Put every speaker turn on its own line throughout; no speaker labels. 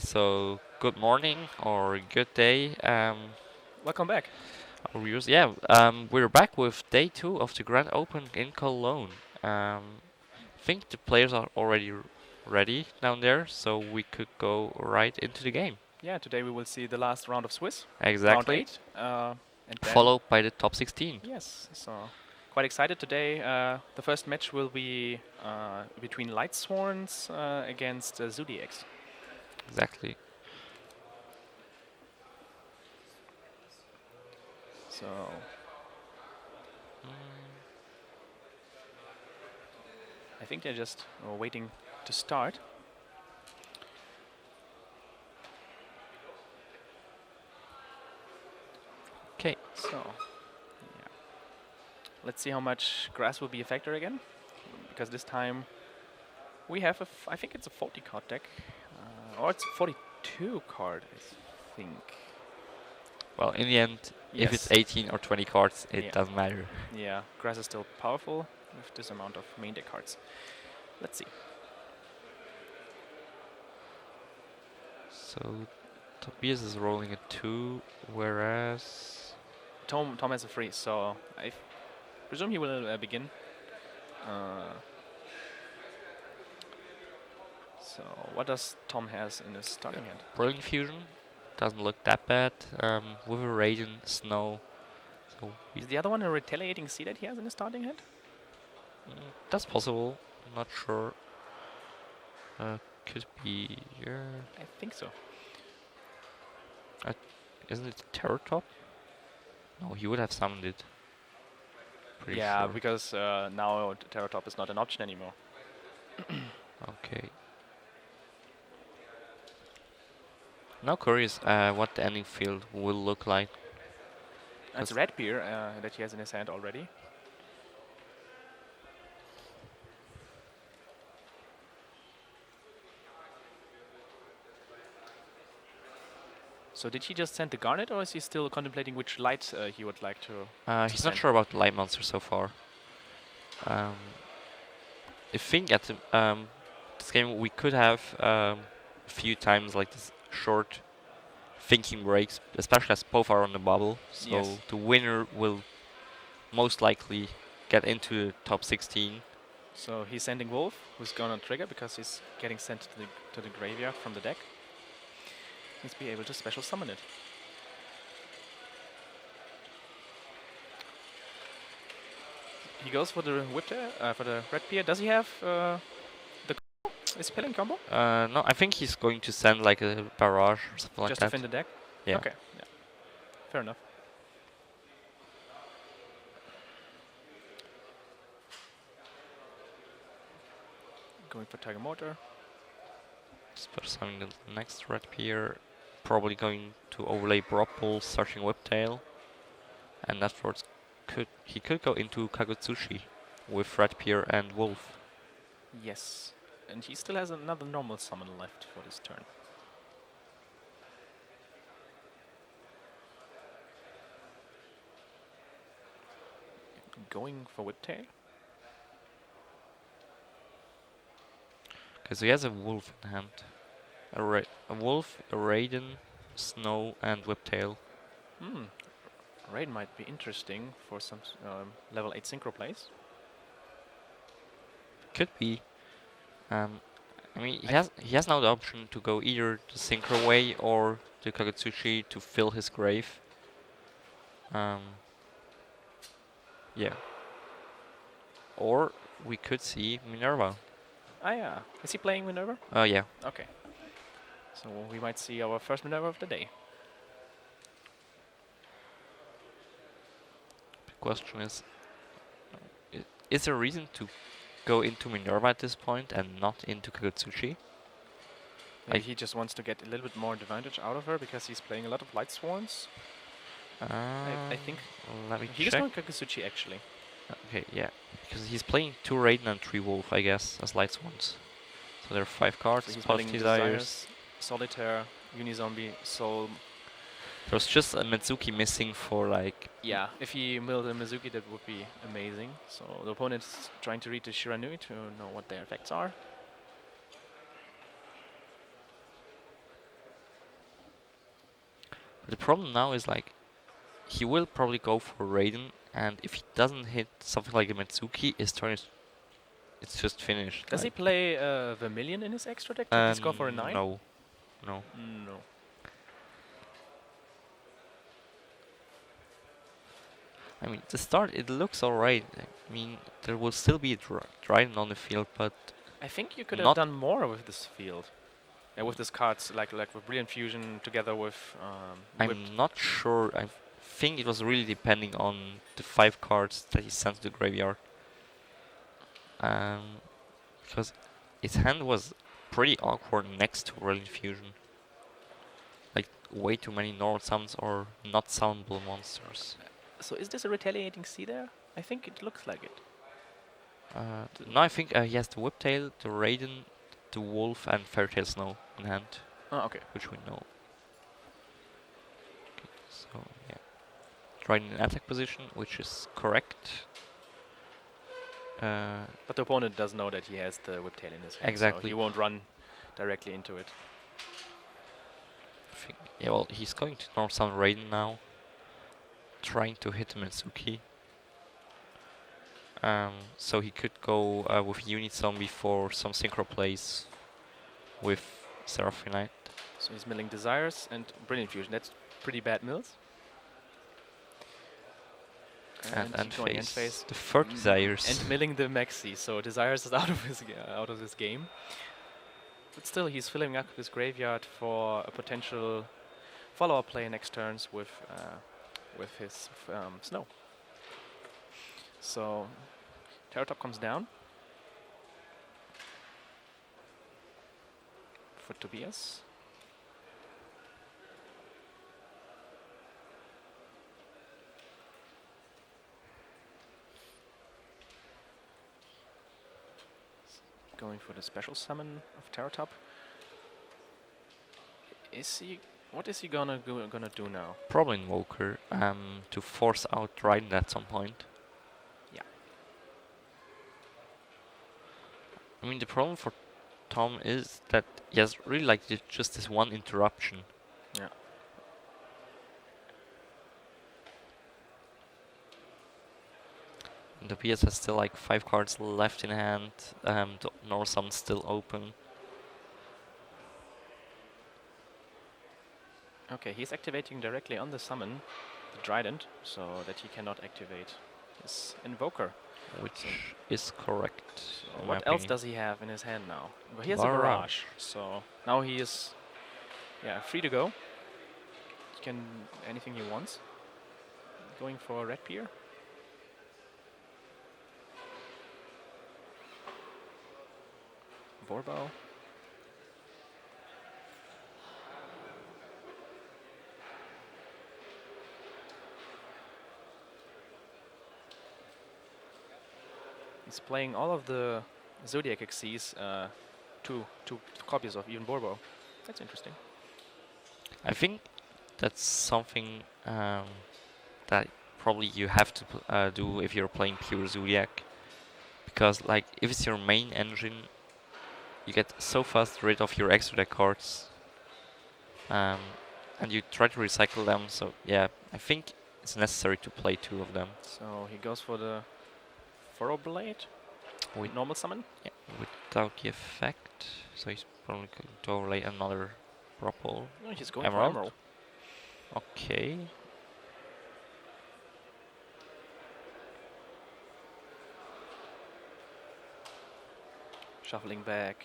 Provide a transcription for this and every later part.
So good morning or good day,
Welcome back.
our viewers. Yeah, we're back with day two of the Grand Open in Cologne. I think the players are already ready down there, so we could go right into the game.
Yeah, today we will see the last round of Swiss, round
Exactly.
8, and then
Followed by the top 16.
yes. So quite excited today. The first match will be between Light Swans against Zodiacs.
Exactly.
So
Mm,
I think they're just waiting to start.
Okay.
So yeah, let's see how much grass will be a factor again, because this time we have I think it's a 40 card deck, or it's a 42 card. I think.
Well, in the end, if it's
Yes.
18 or 20 cards, it
Yeah.
doesn't matter.
Yeah, grass is still powerful with this amount of main deck cards. Let's see.
So Tobias is rolling a 2, whereas
Tom has a freeze, so I presume he will begin. Uh, so what does Tom has in his starting hand?
Brilliant Fusion doesn't look that bad. With a Radiant Snow, so
Is the other one a retaliating sea that he has in his starting hand?
that's possible. Not sure. Could be. Yeah.
I think so.
Isn't it Terror Top? No, he would have summoned it. Pretty
Yeah,
sure.
because now Terror Top is not an option anymore.
Okay. Now curious what the ending field will look like.
It's
'Cause
Red Beer that he has in his hand already. So did he just send the Garnet, or is he still contemplating which light he would like to
he's not
send?
sure about the light monster so far. Um, I think at this game we could have a few times like this short thinking breaks, especially as both are on the bubble. So
Yes.
the winner will most likely get into the top 16.
So he's sending Wolf, who's gonna trigger because he's getting sent to the graveyard from the deck. He's be able to special summon it. He goes for the for the red peer. Does he have the is he playing combo?
No, I think he's going to send like a barrage or something like
Just to
that.
fin the deck?
Yeah.
Okay, yeah. Fair enough. Going for Tiger Motor.
Special summoning the next red pier. Probably going to overlay Broppel, searching Whiptail. And afterwards he could go into Kagutsushi with red pier and wolf.
Yes. And he still has another normal summon left for this turn. Going for Whiptail.
Okay, so he has a wolf in hand. A wolf, a Raiden, Snow, and Whiptail.
Hmm. Raid might be interesting for some level 8 synchro plays.
Could be. I mean, he has now the option to go either the Synchro way or the Kagutsushi to fill his grave. Um, yeah. Or we could see Minerva.
Ah, yeah. Is he playing Minerva?
Oh yeah.
Okay. So we might see our first Minerva of the day.
The question is there a reason to go into Minerva at this point and not into Kagutsushi?
Maybe he just wants to get a little bit more advantage out of her because he's playing a lot of Light Swans. I think
Let me
he is
check.
going Kagutsuchi actually.
Okay, yeah, because he's playing 2 Raiden and 3 Wolf, I guess, as light swans. So there are 5 cards,
So he's
plus
playing
Desires.
Solitaire, Unizombie, Soul.
There's just a Mitsuki missing for like...
Yeah, if he milled a Mizuki, that would be amazing. So the opponent's trying to read the Shiranui to know what their effects are.
The problem now is like he will probably go for Raiden, and if he doesn't hit something like a Metsuki, his turn is it's just finished.
Does he
like,
play Vermilion in his extra deck to score for a 9?
no, no.
No.
I mean, the start it looks alright. I mean, there will still be a Raiden on the field, but
I think you could have
not.
done more with this field. Yeah, with these cards, like with Brilliant Fusion together with Whipped.
I'm not sure. I think it was really depending on the 5 cards that he sent to the graveyard. Because his hand was pretty awkward next to Brilliant Fusion. Like, way too many normal summons or not summonable monsters.
So is this a retaliating sea there? I think it looks like it.
No, I think he has the Whiptail, the Raiden, the Wolf, and Fairytale Snow in hand,
Oh, okay.
which we know. Okay, so, yeah. Right in attack position, which is correct.
But the opponent does know that he has the Whiptail in his hand, so
Exactly.
he won't run directly into it.
Yeah, well, he's going to normal summon Raiden now, trying to hit Mitsuki. So he could go with Unit Zombie for some synchro plays with Seraphonite.
So he's milling Desires and Brilliant Fusion. That's pretty bad mills.
And
going
end phase. The
Mm,
Desires.
and milling the Maxi, so Desires is out of this game. But still, he's filling up his graveyard for a potential follow-up play next turns with his Snow. So Terratop comes down for Tobias. Going for the special summon of Terratop. What is he gonna do now?
Probably Invoker to force out Raiden at some point.
Yeah.
I mean, the problem for Tom is that he has really like just this one interruption.
Yeah.
And the PS has still like 5 cards left in hand. The normal summon's still open.
Okay, he's activating directly on the summon, the Trident, so that he cannot activate his Invoker.
Which is correct.
So what else does he have in his hand now? Well, he has a
Barrage.
Barrage, so now he is free to go. He can anything he wants. Going for a Red Pier. Vorbow. He's playing all of the Zodiac Xyz, two copies of even Borbo. That's interesting.
I think that's something that probably you have to do if you're playing pure Zodiac. Because like if it's your main engine, you get so fast rid of your extra deck cards. And you try to recycle them, so yeah, I think it's necessary to play 2 of them.
So he goes for the Furrow Blade with normal summon.
Yeah, without the effect, so he's probably going to overlay another Propel.
No, he's going
Emerald.
for Emerald.
Okay.
Shuffling back.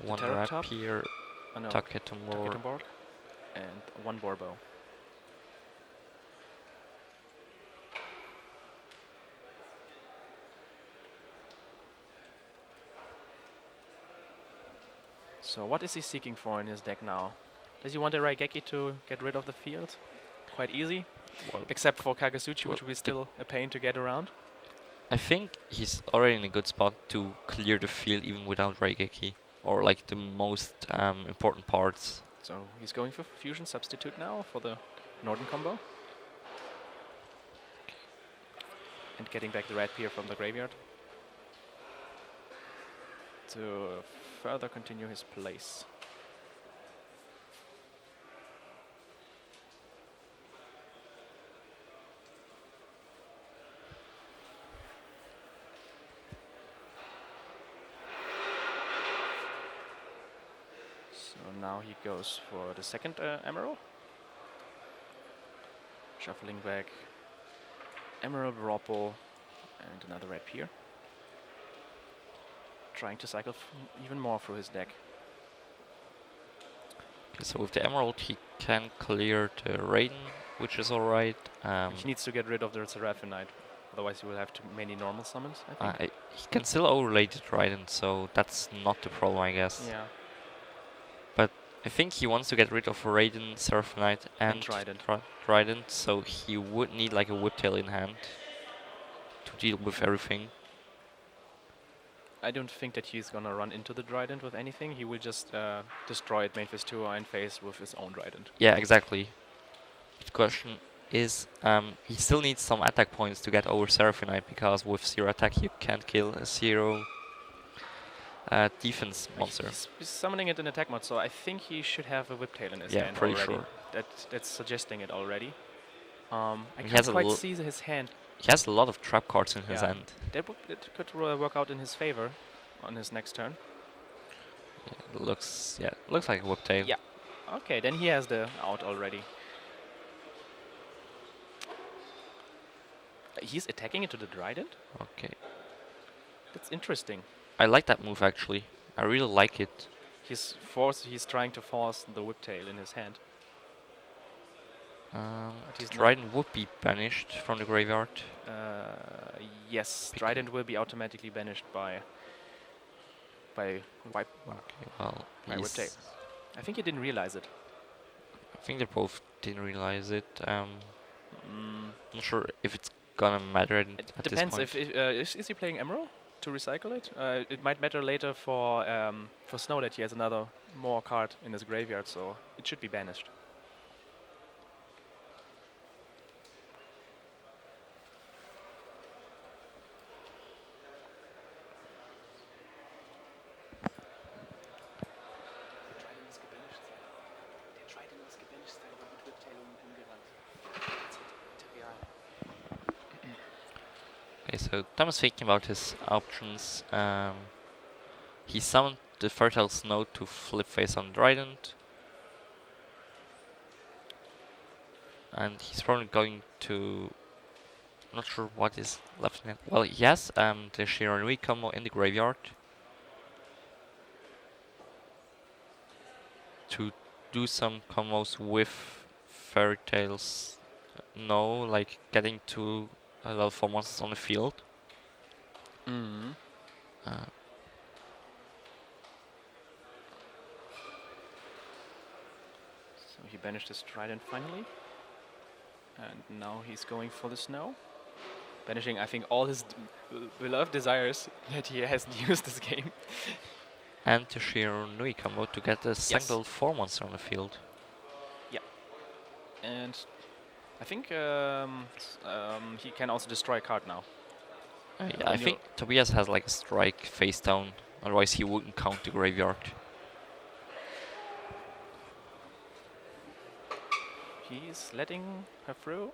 One
Terratop.
Rapier,
Oh no,
Tucket on board.
Tucket on board. And one Borbo. So what is he seeking for in his deck now? Does he want a Raigeki to get rid of the field? Quite easy.
Well,
Except for Kagasuchi, which
well,
will be still a pain to get around.
I think he's already in a good spot to clear the field even without Raigeki, or like the most important parts.
So he's going for Fusion Substitute now for the Northern combo. And getting back the Red Pier from the graveyard. To further continue his place. now he goes for the second Emerald. Shuffling back. Emerald, Ropo, and another red pier. Trying to cycle even more through his deck.
Okay, so with the Emerald, he can clear the Raiden, which is alright.
He needs to get rid of the Seraphinite, otherwise he will have too many normal summons, I think.
He can still overlay the Trident, so that's not the problem, I guess.
Yeah.
But I think he wants to get rid of Raiden, Seraphinite, and
Trident.
Trident, so he would need like a Whiptail in hand to deal with everything.
I don't think that he's gonna run into the Trident with anything. He will just destroy it main phase 2 or end phase with his own Trident.
Yeah, exactly. The question is, he still needs some attack points to get over Seraphinite, because with 0 attack you can't kill a 0 defense monster.
He's summoning it in attack mode, so I think he should have a Whiptail in his
Yeah,
hand
pretty
already.
sure.
That's suggesting it already. I
He
can't
has
quite see his hand.
He has a lot of trap cards in his
Yeah.
hand.
That could work out in his favor on his next turn.
Yeah, looks like a Whiptail.
Yeah. Okay, then he has the out already. He's attacking into the Trident?
Okay.
That's interesting.
I like that move actually. I really like it.
He's trying to force the Whiptail in his hand. he's
Trident would be banished from the graveyard.
Yes, Trident will be automatically banished by wipe.
Okay, well,
by Whiptail. I think he didn't realize it.
I think they both didn't realize it. Not sure if it's gonna matter at
It
this
depends.
point.
Is he playing Emerald to recycle it? It might matter later for Snow that he has another more card in his graveyard, so it should be banished.
Okay, so Thomas thinking about his options. He summoned the Fertile Snow to flip face on Trident. And he's probably going to... Not sure what is left in it. Well, he has the Shiranui combo in the graveyard. To do some combos with Fairy Tales. No, like getting to level 4 monsters on the field.
So he banished his Trident finally. And now he's going for the Snow. Banishing, I think, all his beloved desires that he hasn't used this game.
And the Shiranui combo to get a single 4 monster on the field.
Yeah. And I think he can also destroy a card now.
Yeah, I think Tobias has like a strike face down, otherwise he wouldn't count the graveyard.
He's letting her through.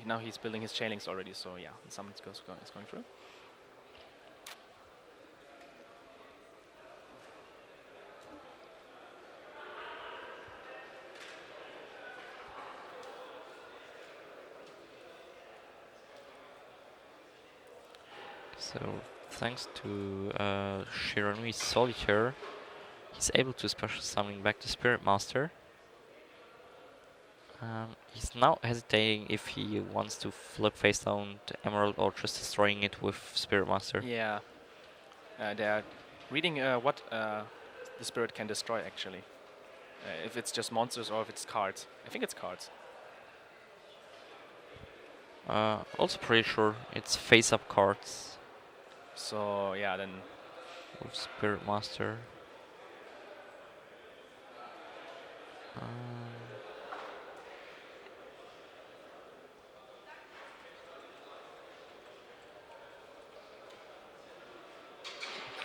Now he's building his chainlinks already, so yeah, the summon is going through.
So thanks to Shiranui's Solitaire, he's able to special summon back the Spirit Master. He's now hesitating if he wants to flip face down the Emerald or just destroying it with Spirit Master.
Yeah. They're reading what the Spirit can destroy, actually. If it's just monsters or if it's cards. I think it's cards.
Also pretty sure it's face-up cards.
So, yeah, then...
With Spirit Master.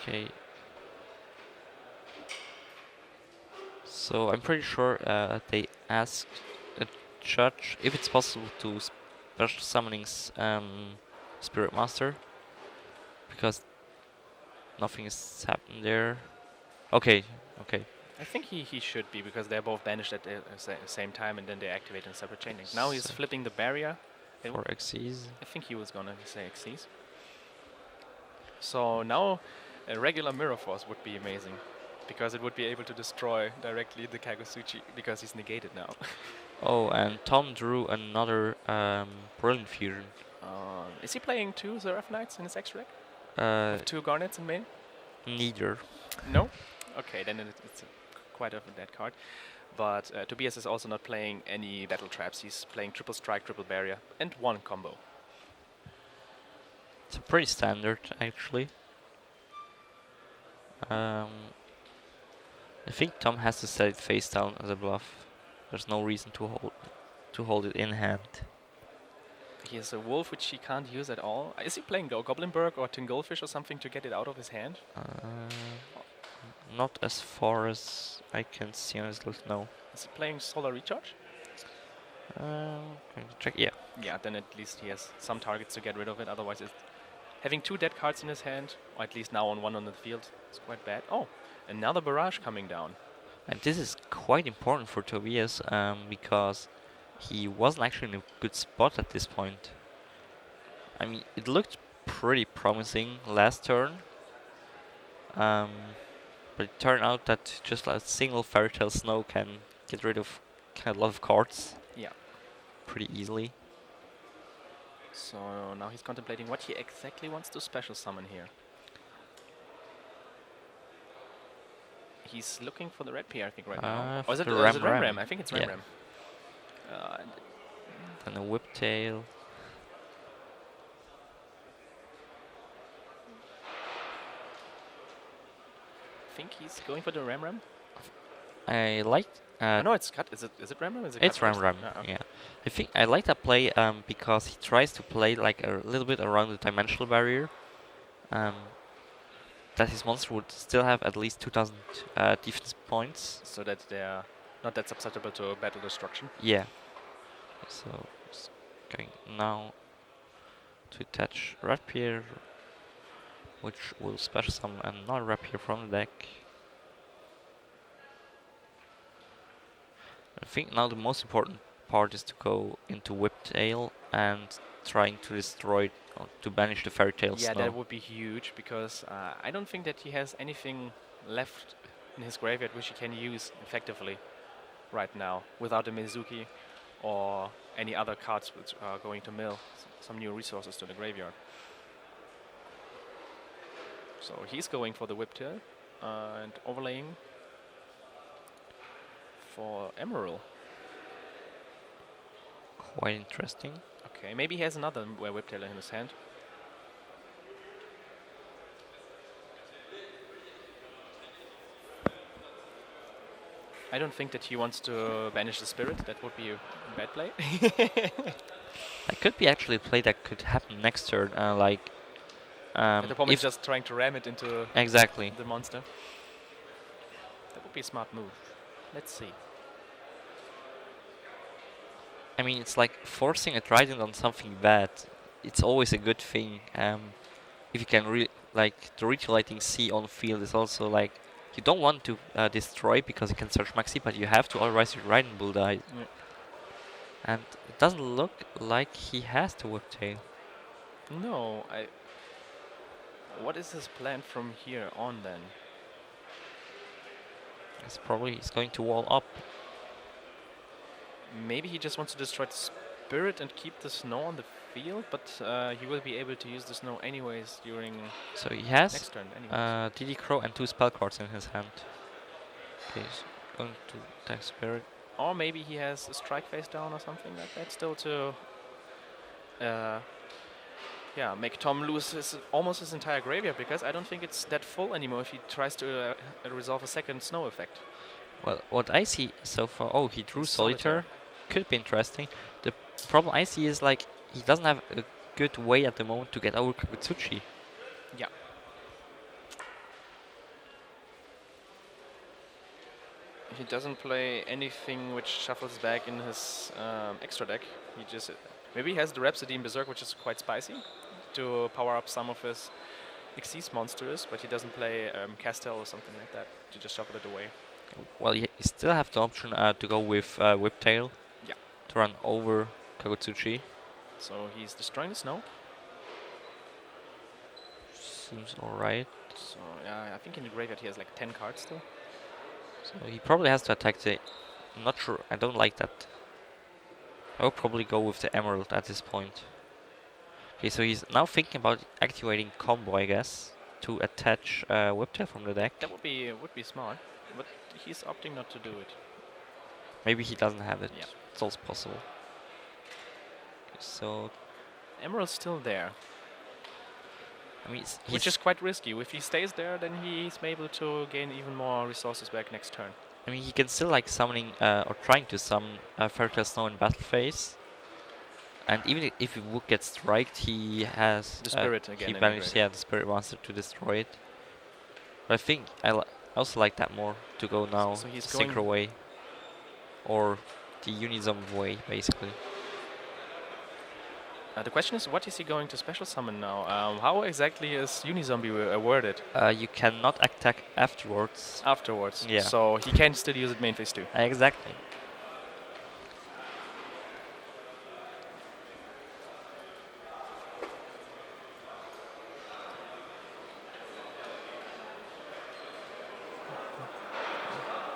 Okay. So I'm pretty sure they asked the judge if it's possible to special summoning Spirit Master, because nothing has happened there. Okay, okay.
I think he should be because they're both banished at the same time and then they activate in separate chain link. Now he's
So
flipping the barrier.
for Xyz.
I think he was gonna say Xyz. So now a regular Mirror Force would be amazing because it would be able to destroy directly the Kagosuchi because he's negated now.
Oh, and Tom drew another Brilliant Fusion.
Is he playing two Seraph Knights in his extra deck?
Uh,
With two Garnets in main?
Neither.
No? Okay, then it's quite a dead card. But Tobias is also not playing any battle traps. He's playing triple strike, triple barrier, and one combo.
It's pretty standard, actually. I think Tom has to set it face down as a bluff. There's no reason to hold it in hand.
He has a wolf which he can't use at all. Is he playing Goblinberg or Tingolfish or something to get it out of his hand?
Not as far as I can see on his list, no.
Is he playing Solar Recharge?
Going to check, yeah.
Yeah, then at least he has some targets to get rid of it. Otherwise, having two dead cards in his hand, or at least now on one on the field, is quite bad. Oh, another barrage coming down.
And this is quite important for Tobias because he wasn't actually in a good spot at this point. I mean, it looked pretty promising last turn. But it turned out that just a single Fairy Tale Snow can get rid of a lot of cards.
Yeah.
Pretty easily.
So now he's contemplating what he exactly wants to special summon here. He's looking for the red pair, I think, right now. Or is it
Ram
Ram? I think it's Ram
yeah.
Ram.
Then a Whiptail.
I think he's going for the Ram Ram.
I liked.
No, it's cut. Is it Ram Ram?
It's Ram Ram.
Okay.
Yeah, I think I like that play because he tries to play like a little bit around the dimensional barrier. That his monster would still have at least 2,000 defense points.
So that they're not that susceptible to battle destruction.
Yeah. So it's going now to attach Rapier, which will special summon another Rapier from the deck. I think now the most important part is to go into Whiptail and trying to destroy, to banish the Fairy Tale
Yeah,
Snow.
that would be huge because I don't think that he has anything left in his graveyard which he can use effectively right now without a Mizuki or any other cards which are going to mill some new resources to the graveyard. So he's going for the Whiptail and overlaying for Emerald.
Quite interesting.
Okay, maybe he has another Whiptail in his hand. I don't think that he wants to banish the spirit. That would be a bad play.
That could be actually a play that could happen next turn.
The opponent is just trying to ram it into
exactly
the monster. That would be a smart move. Let's see.
I mean, it's like forcing a Trident on something bad. It's always a good thing. If you can like the Retaliating Sea on field is also like you don't want to destroy because you can search Maxi, but you have to, otherwise your Riding Bull dies.
Yeah.
And it doesn't look like he has to Whiptail.
No, what is his plan from here on then?
It's probably he's going to wall up.
Maybe he just wants to destroy the spirit and keep the snow on the field, but he will be able to use the snow anyways during
So he has
next turn anyways.
DD Crow and 2 spell cards in his hand. Okay, he's going to attack spirit.
Or maybe he has a strike face down or something like that still to make Tom lose almost his entire graveyard, because I don't think it's that full anymore if he tries to resolve a second snow effect.
Well, what I see so far, oh, he drew
Solitaire.
Solitaire. Could be interesting. The problem I see is like he doesn't have a good way at the moment to get over Kagutsuchi.
Yeah. He doesn't play anything which shuffles back in his extra deck. He just maybe he has the Rhapsody in Berserk, which is quite spicy, to power up some of his Xyz monster is, but he doesn't play Castel or something like that to just shuffle it away.
Well, you still have the option to go with Whiptail.
Yeah.
To run over Kagutsuchi.
So he's destroying the snow.
Seems alright.
So yeah, I think in the graveyard he has like 10 cards still.
So he probably has to attack the... I'm not sure. I don't like that. I will probably go with the Emerald at this point. Okay, so he's now thinking about activating combo, I guess, to attach Whiptail from the deck.
That would be smart, but he's opting not to do it.
Maybe he doesn't have it.
Yeah.
It's also possible. Okay, so
Emerald's still there,
I mean,
which is quite risky. If he stays there, then he's able to gain even more resources back next turn.
I mean, he can still like summoning or trying to summon Fairytale Snow in battle phase. And even if he would get striked, he has
The spirit again.
he
in
managed,
the
yeah, the spirit monster to destroy it. But I think I also like that more to go now
So he's
Synchro way, or the Unizom way, basically.
The question is, what is he going to special summon now? How exactly is Unizombie worded?
You cannot attack afterwards.
Afterwards.
Yeah.
So he can still use it main phase too.
Exactly.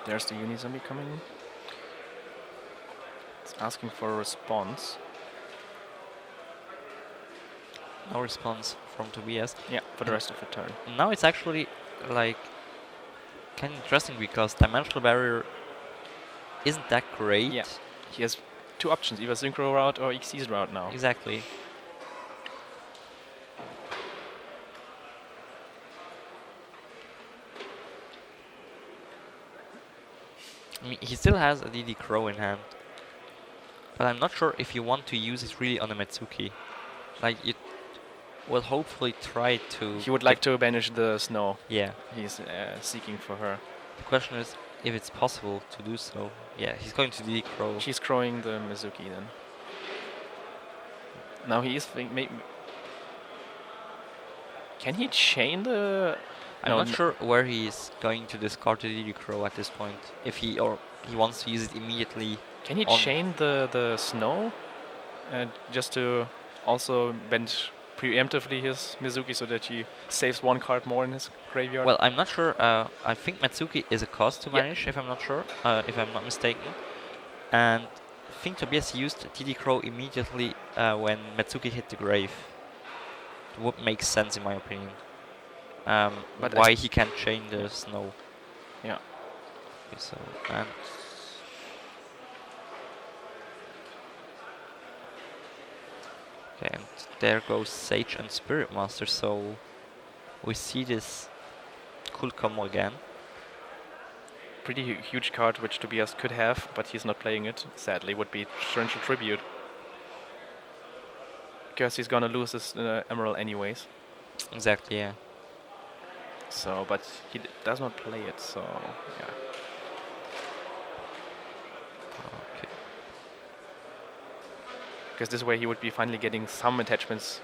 There's the Unizombie coming in. It's asking for a response.
No response from Tobias.
Yeah, for the rest of the turn.
Now it's actually like kind of interesting because Dimensional Barrier isn't that great.
Yeah. He has two options, either Synchro route or Xyz route now.
Exactly. I mean, he still has a DD Crow in hand. But I'm not sure if you want to use it really on a Metsuki. Like, you will hopefully try to...
He would like to banish the snow.
Yeah.
He's seeking for her.
The question is if it's possible to do so. Yeah, he's going to DD Crow.
She's crowing the Mizuki then. Now he is can he chain the...
I'm not sure where he is going to discard the DD Crow at this point. If he wants to use it immediately.
Can he chain the snow? Just to also bench preemptively his Mizuki so that he saves one card more in his graveyard?
Well, I'm not sure. I think Matsuki is a cost to banish, if I'm not sure, if I'm not mistaken. And I think Tobias used DD Crow immediately when Matsuki hit the grave. It would make sense in my opinion. But why he can't chain the snow.
Yeah.
Okay, so, and okay, and there goes Sage and Spirit Master, so we see this cool combo again.
Pretty huge card which Tobias could have, but he's not playing it. Sadly, would be Torrential Tribute. Because he's gonna lose his Emerald anyways.
Exactly, yeah.
So, but he does not play it, so yeah.
Okay.
Because this way he would be finally getting some attachments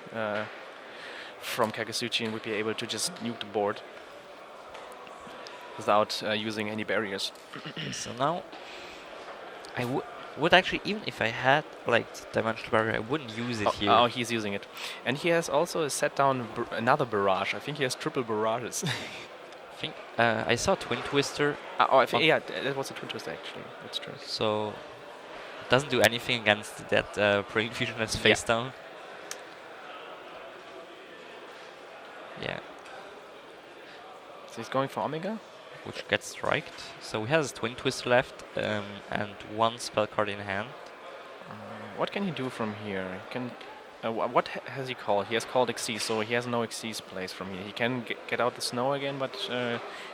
from Kagutsuchi and would be able to just nuke the board without using any barriers.
So now I would actually, even if I had like Dimensional Barrier, I wouldn't use it here.
Oh, he's using it. And he has also set down another barrage. I think he has triple barrages.
I think I saw Twin Twister.
I think, yeah, that was a Twin Twister actually. That's true.
So it doesn't do anything against that Brain Fusion that's face down. Yeah.
So he's going for Omega?
Which gets striked. So he has Twin Twister left and one spell card in hand.
What can he do from here? He can. What has he called? He has called Xyz, so he has no Xyz plays from here. He can get out the snow again, but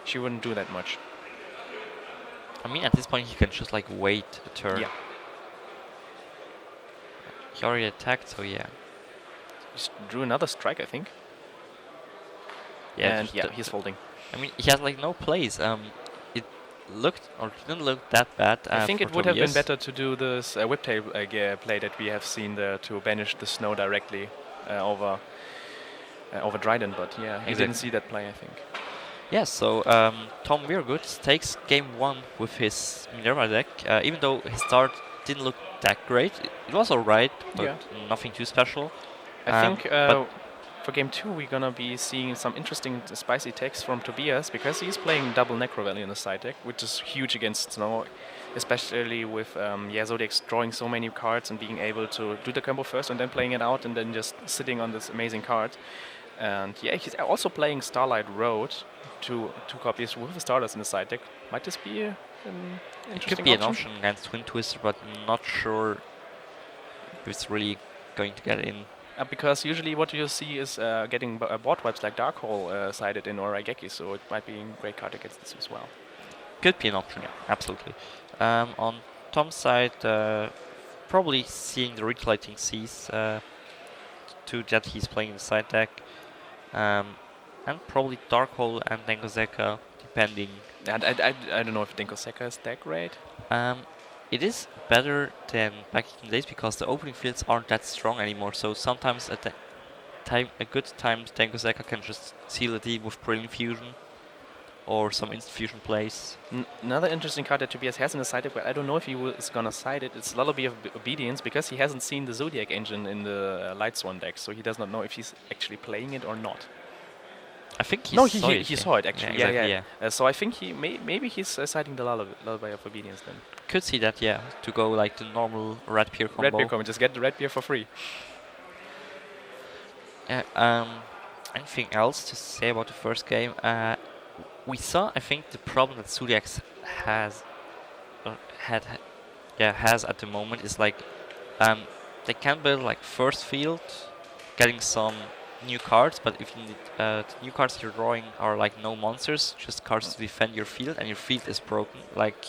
she wouldn't do that much.
I mean, at this point he can just like wait a turn.
Yeah.
He already attacked, so yeah.
He drew another strike, I think.
Yeah,
and yeah, he's folding.
I mean, he has like no plays. It looked or didn't look that bad.
I think it would have been better to do this Whiptail play that we have seen there to banish the snow directly over over Dryden, but yeah, he didn't see that play, I think.
Yeah, so Tom Weirgood takes game 1 with his Minerva deck, even though his start didn't look that great. It was alright, but
Yeah.
nothing too special.
I think
but
for game 2 we're gonna be seeing some interesting spicy takes from Tobias, because he's playing double Necro Valley in the side deck, which is huge against Snow, especially with Zodiac's drawing so many cards and being able to do the combo first and then playing it out and then just sitting on this amazing card. And yeah, he's also playing Starlight Road, two copies with the starters in the side deck. Might this be an
it
interesting
could be
option?
an option against Twin Twister, but I'm not sure if it's really going to get in.
Because usually what you see is getting board wipes like Dark Hole sided in or Raigeki, so it might be a great card against this as well.
Could be an option, yeah, absolutely. On Tom's side, probably seeing the Retaliating Seas to that he's playing in the side deck. And probably Dark Hole and Dengozeka, depending.
And I don't know if Dengozeka is that great.
It is better than back in the days because the opening fields aren't that strong anymore. So sometimes at a good time, Dengozeka can just seal the deal with Brilliant Fusion or some instant fusion plays.
Another interesting card that Tobias has in the side deck, but I don't know if he is gonna side it. It's Lullaby of Obedience, because he hasn't seen the Zodiac engine in the Light Swan deck, so he does not know if he's actually playing it or not.
I think he
saw it actually.
Yeah, exactly,
So I think he maybe he's siding the Lullaby of Obedience then.
Could see that, yeah, to go like the normal Red Peer combo.
Red Beer combo, just get the Red Beer for free.
Anything else to say about the first game? We saw, I think, the problem that Zodiac has at the moment is like they can build like first field, getting some new cards, but if you need, the new cards you're drawing are like no monsters, just cards to defend your field, and your field is broken. Like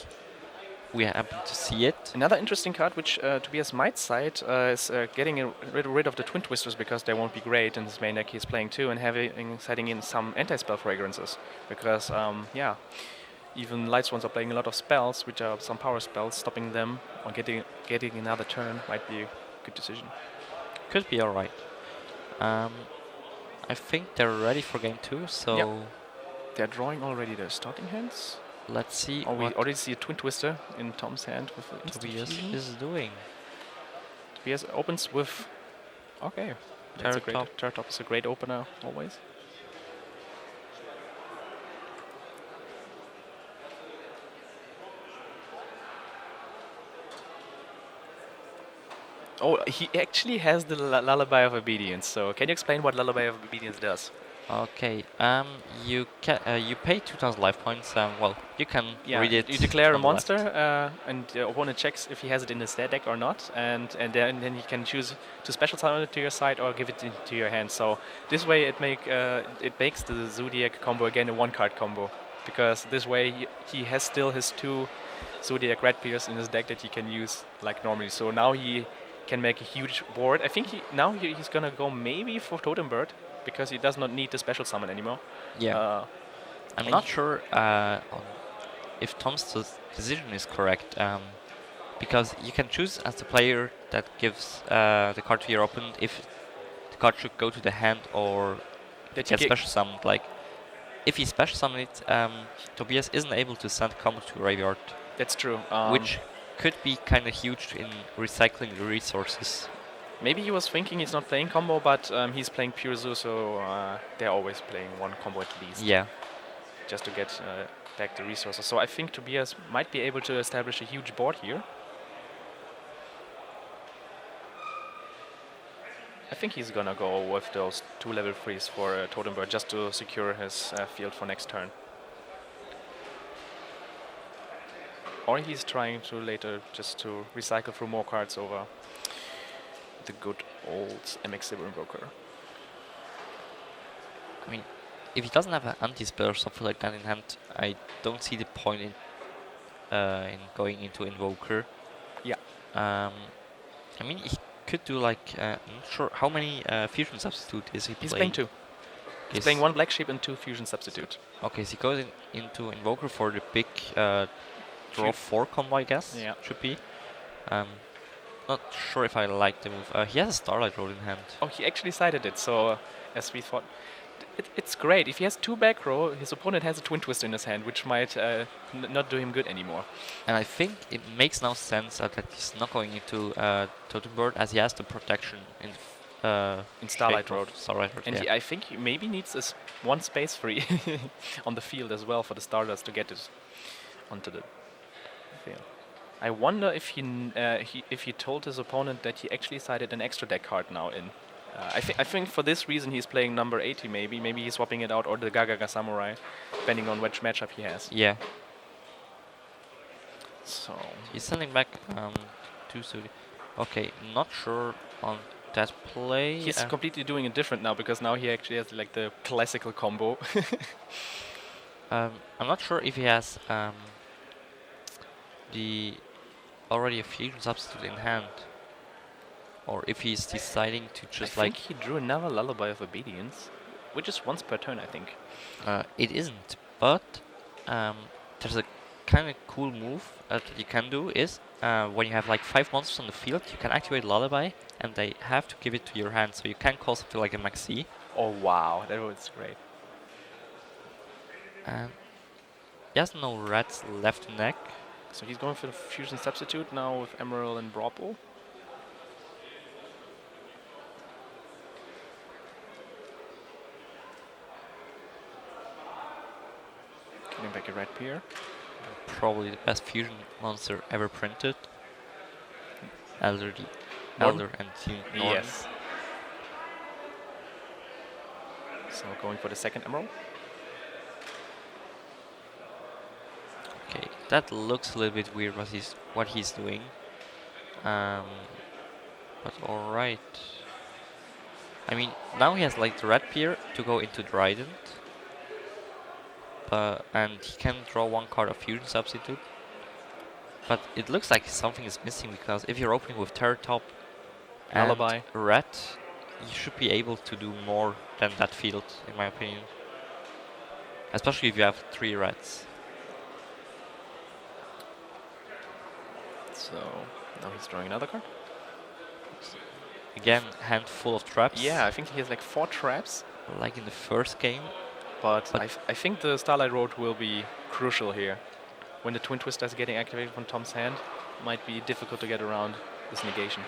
we happen to see it.
Another interesting card which Tobias might side is getting rid of the Twin Twisters, because they won't be great in his main deck he's playing too, and setting in some anti-spell fragrances, because even Light Swans are playing a lot of spells, which are some power spells, stopping them or getting another turn might be a good decision.
Could be alright. I think they're ready for game 2, so
yep. They're drawing already their starting hands.
Let's see.
We already see a Twin Twister in Tom's hand with the
Tobias is doing.
Tobias opens with. Okay. Turret Top is a great opener always. Oh, he actually has the Lullaby of Obedience. So can you explain what Lullaby of Obedience does?
Okay. You pay 2,000 life points. Well, you can read it.
You declare a monster, and the opponent checks if he has it in his deck or not, and then he can choose to special summon it to your side or give it into your hand. So this way, it makes the Zodiac combo again a one-card combo, because this way he has still his 2 Zodiac Red Peers in his deck that he can use like normally. So now he can make a huge board. I think he's gonna go maybe for Totem Bird, because he does not need the special summon anymore.
Yeah. I'm not sure if Tom's decision is correct, because you can choose as the player that gives the card to your opponent if the card should go to the hand or get special summoned. Like, if he special summon it, Tobias isn't able to send combo to graveyard.
That's true.
Which could be kind of huge in recycling the resources.
Maybe he was thinking he's not playing combo, but he's playing pure Zoo, so they're always playing one combo at least.
Yeah.
Just to get back the resources. So I think Tobias might be able to establish a huge board here. I think he's gonna go with those 2 level 3s for Totem Bird, just to secure his field for next turn. Or he's trying to later just to recycle through more cards over the good old MX0 Invoker.
I mean, if he doesn't have an anti-spell or something like that in hand, I don't see the point in going into Invoker.
Yeah.
I mean, he could do like, I'm not sure how many fusion substitute is he playing?
He's playing 2. He's playing 1 Black Sheep and 2 fusion substitute.
Okay, so he goes into Invoker for the big draw 4 combo, I guess.
Yeah.
Should be. not sure if I like the move. He has a Starlight Road in hand.
Oh, he actually sided it, so as we thought. It's great. If he has 2 back row, his opponent has a Twin Twist in his hand, which might not do him good anymore.
And I think it makes now sense that he's not going into Totem Bird as he has the protection in
Starlight
shape of
Road.
Starlight Road,
And
yeah.
I think he maybe needs one space free on the field as well for the starters to get it onto the field. I wonder if he told his opponent that he actually sided an extra deck card now in. I think for this reason he's playing number 80 maybe. Maybe he's swapping it out or the Gagaga Samurai, depending on which matchup he has.
Yeah.
So
He's sending back 2 Sudi. Okay, not sure on that play.
he's completely doing it different now because now he actually has like the classical combo.
I'm not sure if he has already a fusion substitute in hand, or if he's deciding to just
I think he drew another Lullaby of Obedience, which is once per turn, I think.
It isn't, but there's a kind of cool move that you can do is when you have like 5 monsters on the field, you can activate Lullaby, and they have to give it to your hand, so you can call something like a Maxi.
Oh wow, that was great.
And he has no rats left neck.
So he's going for the fusion substitute now with Emerald and Brawlpool. Getting back a red pier.
Probably the best fusion monster ever printed. Elder and Team Norton.
Yes. So going for the second Emerald.
Okay, that looks a little bit weird what he's doing. But alright. I mean, now he has like the red pier to go into Trident. And he can draw 1 card of fusion substitute. But it looks like something is missing because if you're opening with Terror Top and
Lullaby.
Red, you should be able to do more than that field, in my opinion. Especially if you have 3 reds.
So now he's drawing another card.
Again, hand full of traps.
Yeah, I think he has like 4 traps.
Like in the first game.
But I think the Starlight Road will be crucial here. When the Twin Twister is getting activated from Tom's hand, might be difficult to get around this negation.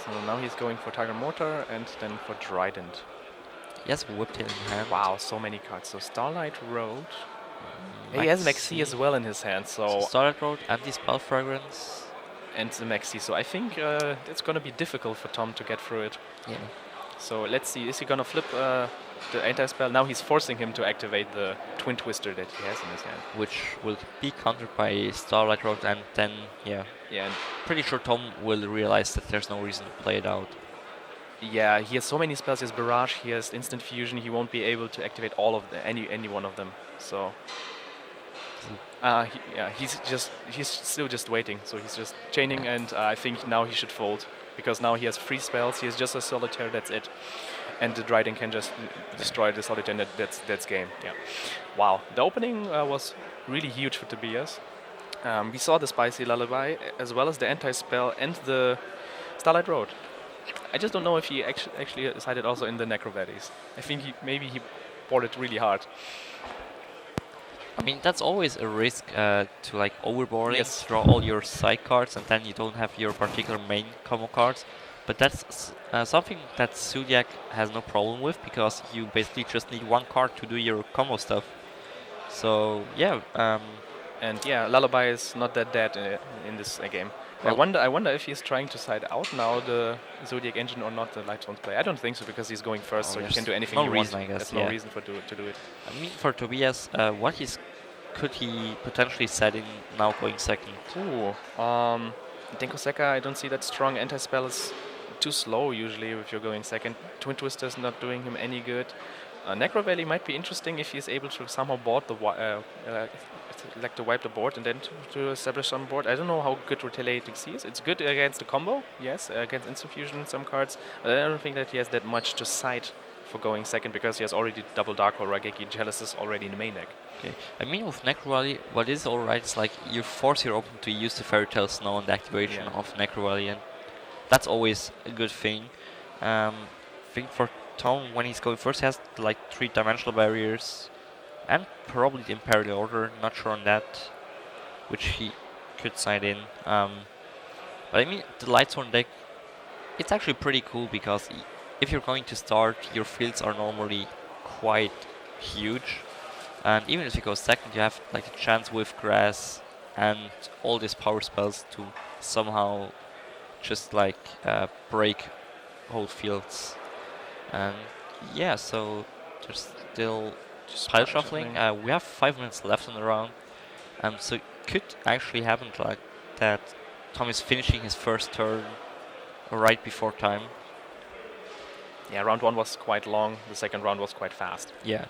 So now he's going for Tiger Mortar and then for Trident.
He has Whiptail in hand.
Wow, so many cards. So Starlight Road. He has Maxi as well in his hand, so
Starlight Road, Anti-Spell Fragrance.
and the Maxi. So I think it's gonna be difficult for Tom to get through it.
Yeah.
So let's see, is he gonna flip the anti-spell? Now he's forcing him to activate the Twin Twister that he has in his hand.
Which will be countered by Starlight Road, and then, yeah.
Yeah, and
Pretty sure Tom will realize that there's no reason to play it out.
yeah, he has so many spells. He has Barrage, he has Instant Fusion. He won't be able to activate all of any one of them. So, he's still just waiting. So he's just chaining, and I think now he should fold because now he has 3 spells. He has just a Solitaire. That's it, and the Dryden can just destroy the Solitaire. And that's game. Yeah. Wow, the opening was really huge for Tobias. We saw the Spicy Lullaby as well as the anti-spell and the Starlight Road. I just don't know if he actually decided also in the Necrovalleys. I think maybe he bought it really hard.
I mean, that's always a risk to like overboarding,
Yes.
draw all your side cards, and then you don't have your particular main combo cards. But that's something that Zodiac has no problem with because you basically just need 1 card to do your combo stuff. So yeah,
And yeah, Lullaby is not that dead in this game.
Well-
I wonder if he's trying to side out now the Zodiac engine or not the Lightsworn's play. I don't think so because he's going first, so he
there's
can do anything
no
he
reason,
wants.
I guess,
There's no
yeah.
reason to do it.
I mean, for Tobias, could he potentially set in now going second?
Ooh, Denko Sekka, I don't see that strong. Anti-spell is too slow usually if you're going second. Twin Twister's not doing him any good. Necro Valley might be interesting if he's able to somehow board the like to wipe the board and then to establish some board. I don't know how good Retaliating Sea is. It's good against the combo, yes, against Instant Fusion some cards. But I don't think that he has that much to cite for going second because he has already double Dark Hole, Raigeki, Genesis already in the main deck.
Okay. I mean, with Necro Valley, what is alright is like you force your opponent to use the Fairy Tale Snow on the activation
Yeah.
of Necro Valley, and that's always a good thing. I think for Tom, when he's going first, he has like 3-dimensional barriers and probably the Imperial Order, not sure on that, which he could side in. But I mean, the Lightsworn deck, it's actually pretty cool because if you're going to start, your fields are normally quite huge. And even if you go second, you have like a chance with grass and all these power spells to somehow just like break whole fields. And yeah, so there's still
Just
pile shuffling. We have 5 minutes left in the round, so it could actually happen like that. Tom is finishing his first turn right before time.
Yeah, round 1 was quite long. The second round was quite fast.
Yeah.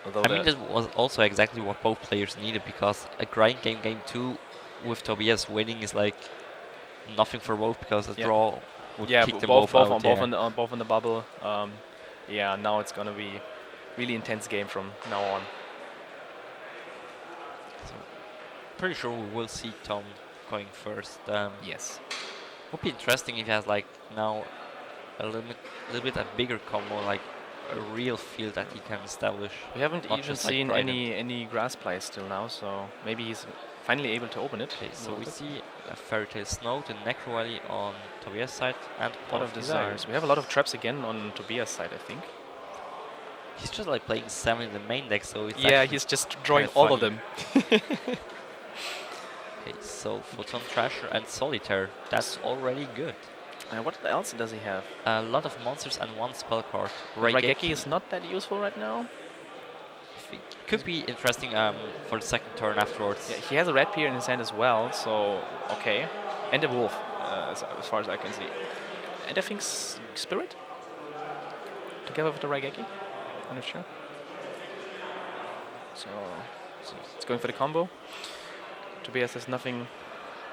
Although
I mean, that was also exactly what both players needed because a grind game 2 with Tobias winning is like nothing for both because a draw would kick them both out.
Both on the bubble. Yeah, now it's gonna be really intense game from now on.
So pretty sure we will see Tom going first.
Yes.
Would be interesting if he has like now a little bit a bigger combo, like a real field that he can establish.
We haven't
not
even
just like
seen
Trident.
any grass plays till now, so maybe he's finally able to open it.
Okay, so
little
we
bit.
see a Fairy Tale Snow, the Necro Valley on Tobias' side, and
A lot of desires. We have a lot of traps again on Tobias' side, I think.
He's just like playing 7 in the main deck, so it's
Yeah,
actually
he's just drawing
kinda
all of
funny.
them.
Okay, so Photon Thrasher and Solitaire, that's already good.
What else does he have?
A lot of monsters and one spell card.
Raigeki is not that useful right now.
Could be interesting for the second turn afterwards.
Yeah, he has a red pier in his hand as well, so okay. And a wolf, as far as I can see. And I think Spirit? Together with the Raigeki? I'm not sure. So it's going for the combo. Tobias has nothing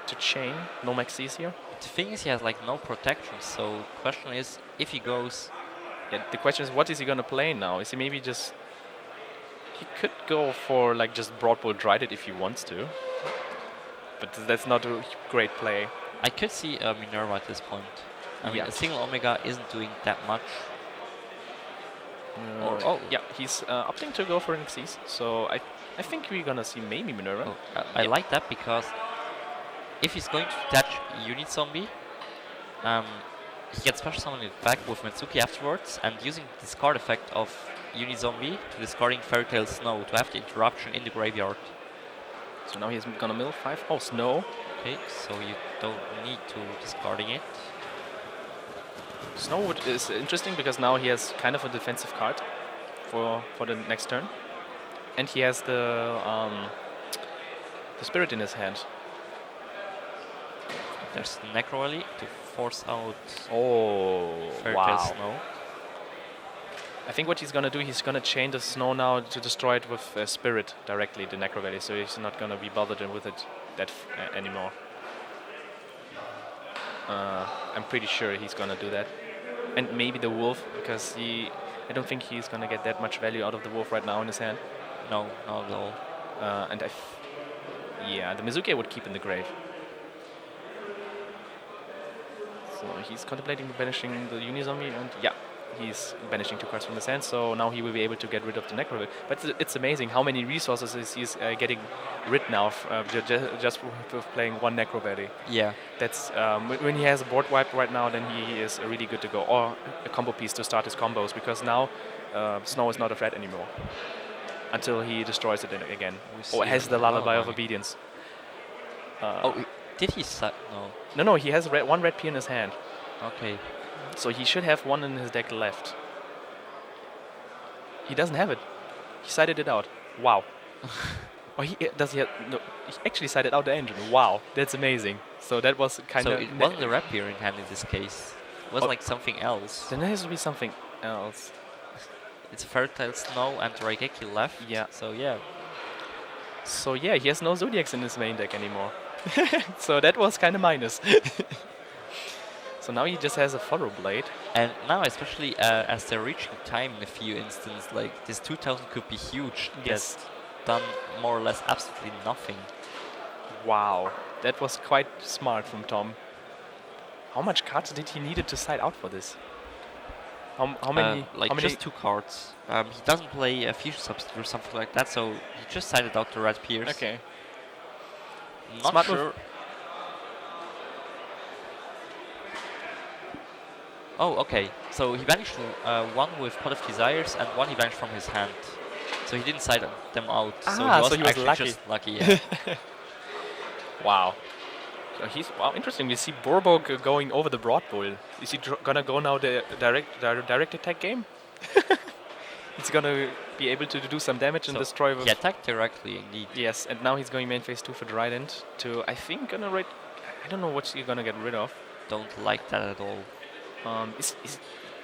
to chain, no maxis here.
The thing is, he has like no protection, so question is if he goes.
Yeah, the question is, what is he gonna play now? Is he maybe just? He could go for like just Broadbolt Dryad if he wants to, but that's not a great play.
I could see Minerva at this point. I mean,
Yeah.
a single Omega isn't doing that much.
Yeah, he's opting to go for an Xyz, so I think we're gonna see maybe Minerva.
Oh, I like that because if he's going to attach Unit Zombie, he can special summon it back with Metsuki afterwards, and using this card effect of Unit Zombie to discarding Fairy Tale Snow to have the interruption in the graveyard.
So now he's gonna mill 5. Oh, Snow.
Okay, so you don't need to discarding it.
Snow is interesting because now he has kind of a defensive card for the next turn, and he has the Spirit in his hand.
There's Necro Valley to force out
Oh,
Fairy
wow.
Tale Snow.
I think what he's gonna do, he's gonna chain the Snow now to destroy it with Spirit directly, the Necro Valley, so he's not gonna be bothered with it anymore. I'm pretty sure he's gonna do that. And maybe the Wolf, because I don't think he's gonna get that much value out of the Wolf right now in his hand.
No, not at all.
And yeah, the Mizuki I would keep in the grave. So he's contemplating banishing the Unizombie, and yeah, he's banishing 2 cards from his hand, so now he will be able to get rid of the Necro. But it's amazing how many resources he's getting rid now just with playing 1 Necro Valley.
Yeah.
That's when he has a board wipe right now, then he is really good to go. Or a combo piece to start his combos, because now Snow is not a threat anymore until he destroys it again. Or has the Lullaby of Obedience.
Did he no.
No, he has 1 red P in his hand.
Okay.
So he should have 1 in his deck left. He doesn't have it. He sided it out. Wow. Oh, does he have? No, he actually sided out the engine. Wow, that's amazing. So that was kind of.
So it wasn't a Rapier in hand in this case. It was like something else.
Then there has to be something else.
It's Fertile Snow and Raigeki left.
Yeah.
So yeah,
So yeah, he has no Zodiacs in his main deck anymore. So that was kind of minus. So now he just has a Follow Blade.
and now especially as they're reaching time in a few instances, like this 2000 could be huge.
Yes.
That's done more or less absolutely nothing.
Wow, that was quite smart from Tom. How much cards did he needed to side out for this? How many?
Like
how many?
just 2 cards. He doesn't play a fusion substitute or something like that, so he just sided out the red Pierce.
Okay.
Not
Smart move.
sure. Oh, okay. So he banished one with Pot of Desires and one he banished from his hand. So he didn't side them out.
Ah, so he was
actually
lucky.
just lucky. Yeah.
Wow. So he's interesting. We see Borbog going over the Broad Bull. Is he gonna go now the direct attack game? He's gonna be able to do some damage and
So
destroy.
he attacked directly, indeed.
Yes, and now he's going main phase 2 for Trident to, I think, gonna raid. I don't know what he's gonna get rid of.
Don't like that at all.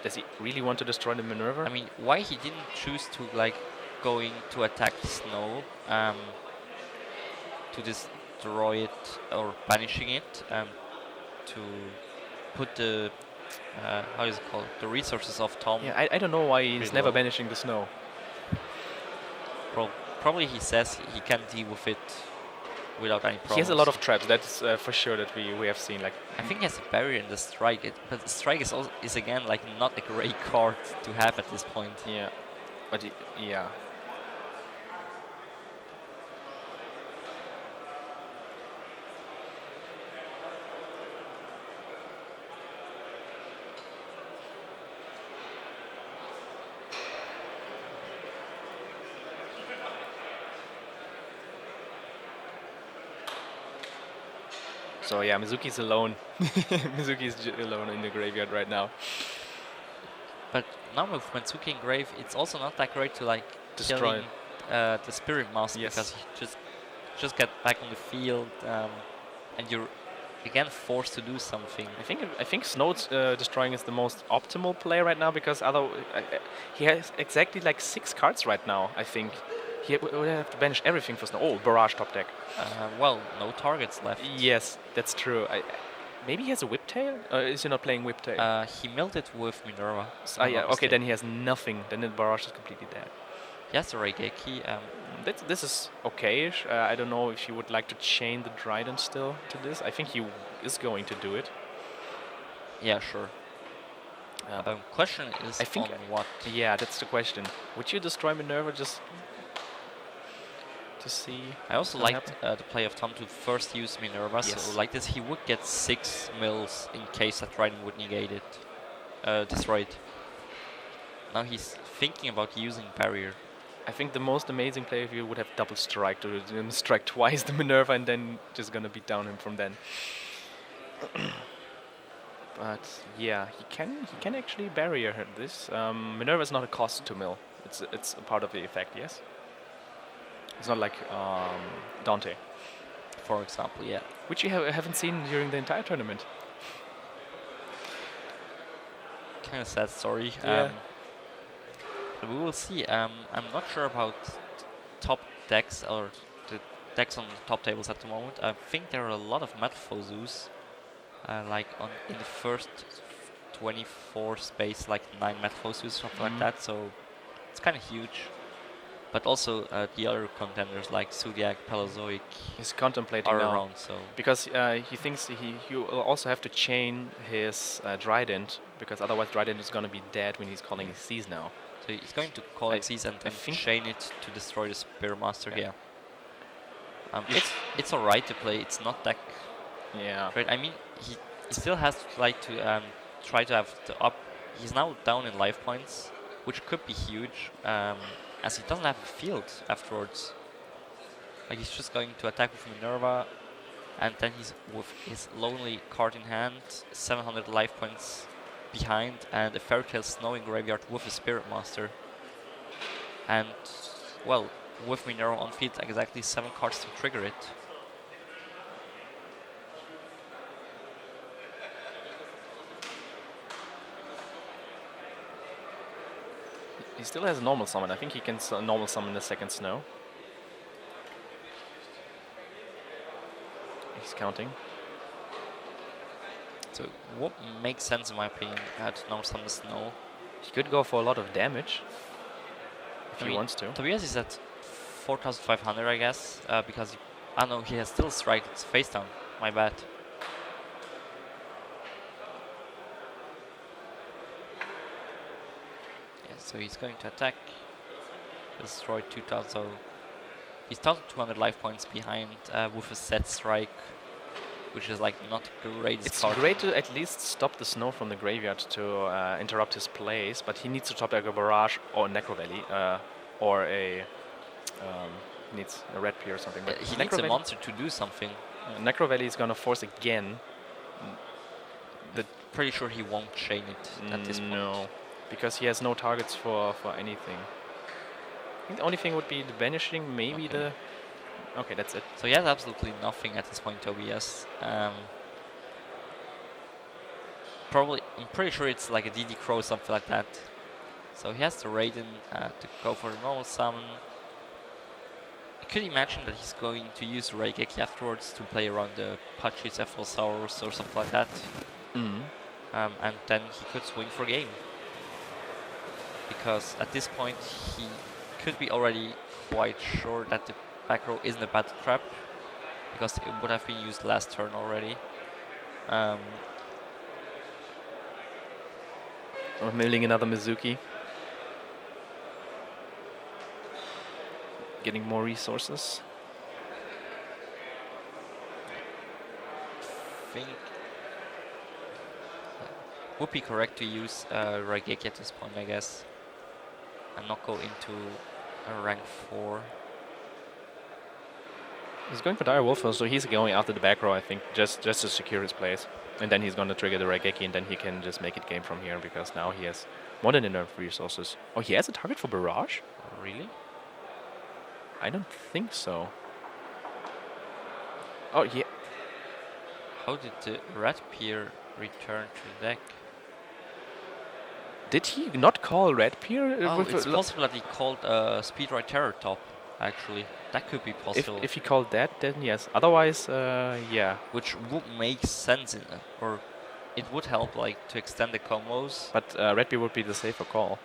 Does he really want to destroy the Minerva?
I mean, why he didn't choose to like going to attack the Snow, to destroy it or banishing it, to put the how is it called, the resources of Tom.
Yeah, I don't know why he's
Pretty
never
low.
banishing the Snow.
Probably he says he can deal with it without any problems.
He has a lot of traps. That's for sure that we have seen. Like,
I think he has a barrier in the strike, but the strike is again like not a great card to have at this point.
yeah, but yeah. So yeah, Mizuki's alone. Mizuki's alone in the graveyard right now.
But now with Mansuki in grave, it's also not that great to like
Destroy
killing the Spirit Master,
Yes.
because you just get back on the field, and you're again forced to do something.
I think Snow's destroying is the most optimal play right now, because he has exactly like 6 cards right now. I think he would have to banish everything for Snow. Oh, Barrage top deck.
Well, no targets left.
Yes, that's true. Maybe he has a Whiptail? Is he not playing Whiptail?
He milled it with Minerva.
Yeah. Okay, then he has nothing. Then the Barrage is completely dead.
He has the Raigeki.
This is okay-ish. I don't know if you would like to chain the Trident still to this. I think he is going to do it.
Yeah, sure. Question is
I think-
on what?
Yeah, that's the question. Would you destroy Minerva just to see?
I also
What
liked the play of Tom to first use Minerva.
Yes.
So like this, he would get 6 mills in case that Trident would negate it, destroy it. Now he's thinking about using Barrier.
I think the most amazing play if you would have double strike to strike twice the Minerva and then just gonna beat down him from then. But yeah, he can actually barrier this. Minerva is not a cost to mill. It's a part of the effect. Yes. It's not like Dante,
For example, yeah.
which you haven't seen during the entire tournament.
Kind of sad story.
Yeah.
But we will see. I'm not sure about top decks or the decks on the top tables at the moment. I think there are a lot of Metal Fozus. Like in the first 24 space, like 9 Metal Fozus, something like that. So it's kind of huge. But also the other contenders like Zodiac, Paleozoic
He's contemplating
are
now.
around. So
Because he thinks he will also have to chain his Trident, because otherwise Trident is going to be dead when he's calling his Seas now.
so he's going to call it Seas and then
think-
chain it to destroy the Spirit Master.
Yeah.
Yeah. It's alright to play. It's not that
Yeah.
great. I mean, he still has to like to try to have the up. He's now down in life points, which could be huge, as he doesn't have a field afterwards. Like he's just going to attack with Minerva, and then he's with his lonely card in hand, 700 life points behind, and a Fairy Tale Snow in graveyard with a Spirit Master. And well, with Minerva on field, exactly 7 cards to trigger it.
He still has a normal summon. I think he can normal summon the second snow. He's counting.
So what makes sense in my opinion to know some snow.
He could go for a lot of damage if
I
he
mean,
wants to.
Tobias is at 4,500, I guess, because I know he has still strike. It's face down. My bad. Yeah, so he's going to attack. Destroy 2,000. So he's 1,200 life points behind with a set strike, which is like not the greatest
It's
card.
great to at least stop the snow from the graveyard to interrupt his plays, but he needs to top like a barrage or a Necro Valley or a needs a red peer or something. But
He
Necro
needs a
Valley-
monster to do something.
Necro Valley is gonna force again.
Pretty sure he won't chain it at this point.
No, because he has no targets for anything. I think the only thing would be the banishing, maybe
Okay.
the. Okay, that's it.
So he has absolutely nothing at this point, Tobias. Probably, I'm pretty sure it's like a DD Crow, something like that. So he has the Raiden to go for the normal summon. I could imagine that he's going to use Raigeki afterwards to play around the Pachis, Ephelsaurus or something like that. And then he could swing for game. Because at this point he could be already quite sure that the back row isn't a battle trap, because it would have been used last turn already.
Or milling another Mizuki. Getting more resources.
Think would be correct to use Raigeki at this point, I guess, and not go into a rank 4.
He's going for Dire Wolf, so he's going after the back row, I think, just to secure his place. And then he's going to trigger the Raigeki, and then he can just make it game from here, because now he has more than enough resources. Oh, he has a target for Barrage?
Really?
I don't think so. Oh, yeah.
How did the Red Peer return to the deck?
Did he not call Red Peer?
Oh, it's possible that he called Speedride Terror Top, actually. That could be possible.
If he called that, then yes. Otherwise, yeah.
Which would make sense, or it would help like to extend the combos.
But Red Peer would be the safer call,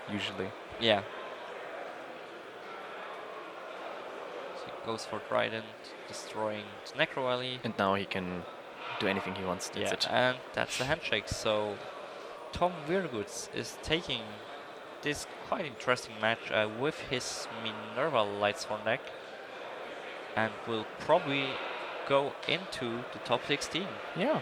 usually.
Yeah. So he goes for Trident, destroying the Necro Valley.
And now he can do anything he wants. That's it.
And that's the handshake. So Tom Weirgoods is taking this quite interesting match with his Minerva Lightsworn deck, and will probably go into the top 16.
Yeah.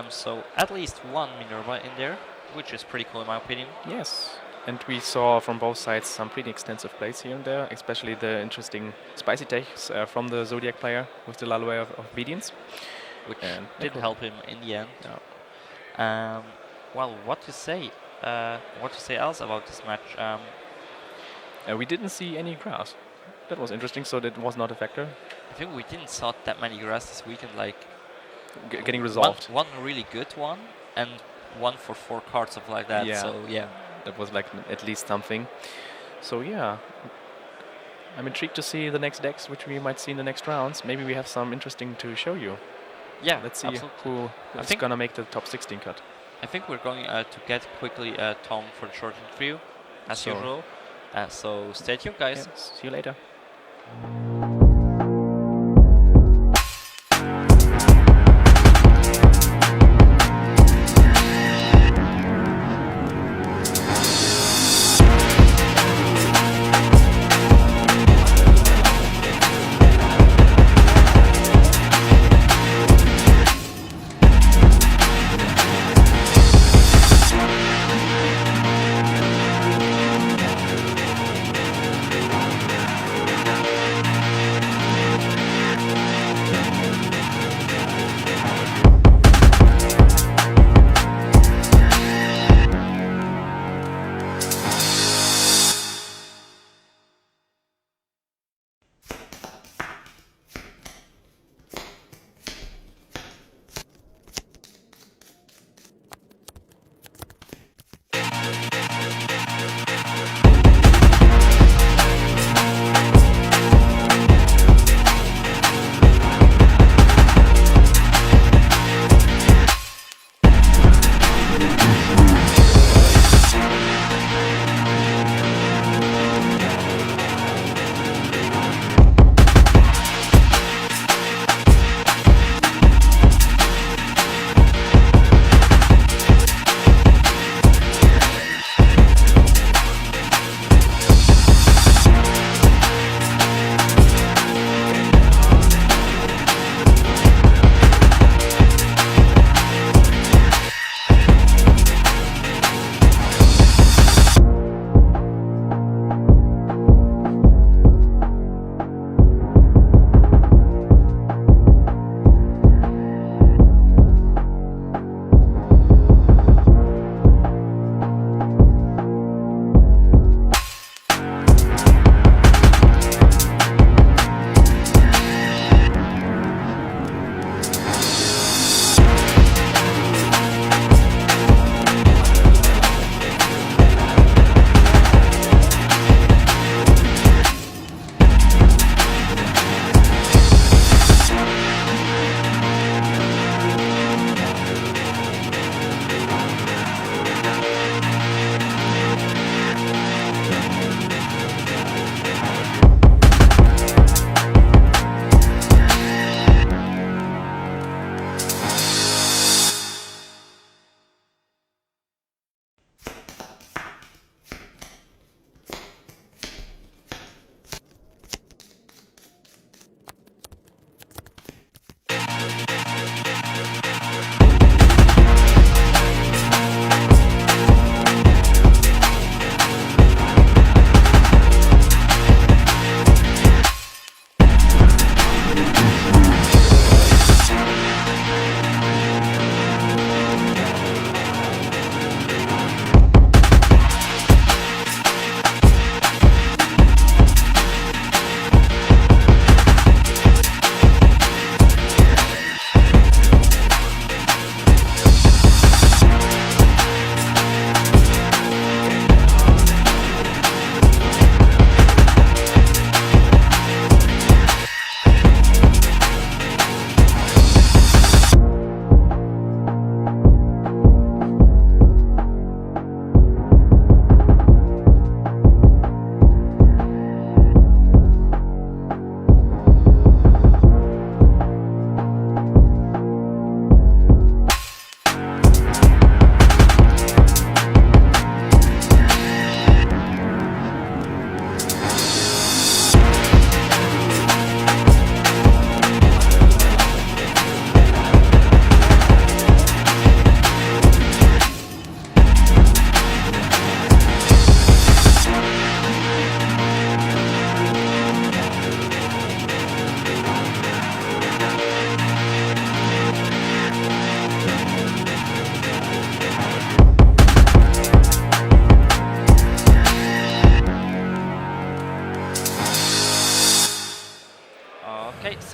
So at least one Minerva in there, which is pretty cool in my opinion.
Yes. And we saw from both sides some pretty extensive plays here and there, especially the interesting spicy takes from the Zodiac player with the Lullaby of Obedience.
Which
And
did help him in the end.
Yeah.
Well, what to say? What to say else about this match?
We didn't see any grass. That was interesting, so that was not a factor.
I think we didn't saw that many grass this weekend. Like
Getting resolved.
One really good one, and one for 4 cards, something like that.
Yeah.
So yeah.
That was like at least something. So yeah, I'm intrigued to see the next decks, which we might see in the next rounds. Maybe we have some interesting to show you.
Yeah,
Let's see
absolutely.
who is gonna make the top 16 cut.
I think we're going to get quickly Tom for the short interview, as usual. So stay tuned, guys.
Yeah, see you later.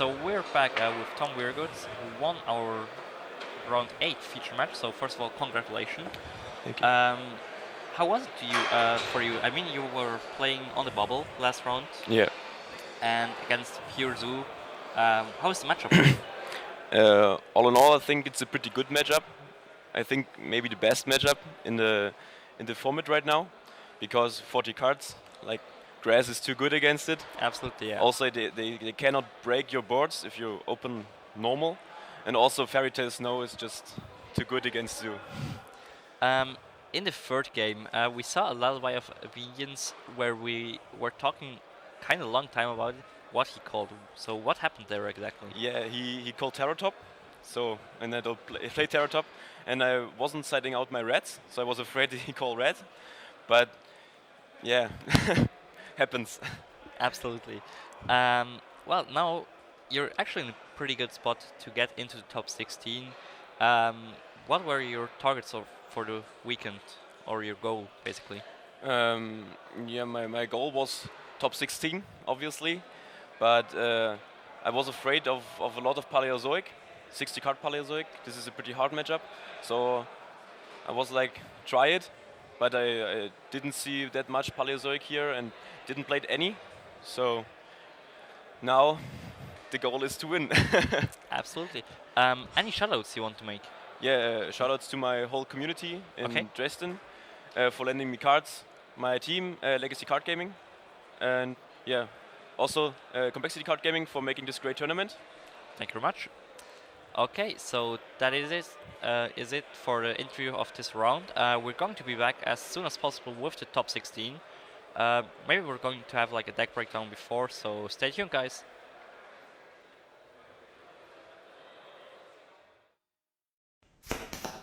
so we're back with Tom Weirgoods, who won our round 8 feature match. So first of all, congratulations.
Thank you.
How was it to you, for you? I mean, you were playing on the bubble last round
Yeah.
and against Pure Zoo. How was the matchup for you?
All in all, I think it's a pretty good matchup. I think maybe the best matchup in the format right now, because 40 cards, like grass is too good against it.
Absolutely, yeah.
Also, they cannot break your boards if you open normal, and also Fairy Tale Snow is just too good against Zoo.
Um, in the third game, we saw a lullaby of obedience where we were talking kind of long time about it, what he called. So what happened there exactly?
Yeah, he called Tarot Top, so and I don't play Tarot Top, and I wasn't setting out my reds, so I was afraid he called red, but yeah, happens.
Absolutely. Well, now you're actually in a pretty good spot to get into the top 16. Um, what were your targets for the weekend, or your goal, basically?
Um, yeah, my goal was top 16, obviously, but I was afraid of a lot of Paleozoic, 60 card Paleozoic. This is a pretty hard matchup, so I was like, try it, but I didn't see that much Paleozoic here and didn't play any, so now the goal is to win.
Absolutely. Any shoutouts you want to make?
Yeah, shoutouts to my whole community in
Okay.
Dresden for lending me cards, my team, Legacy Card Gaming, and yeah, also Complexity Card Gaming for making this great tournament.
Thank you very much. Okay, so that is it for the interview of this round. We're going to be back as soon as possible with the top 16. Maybe we're going to have like a deck breakdown before, so stay tuned, guys.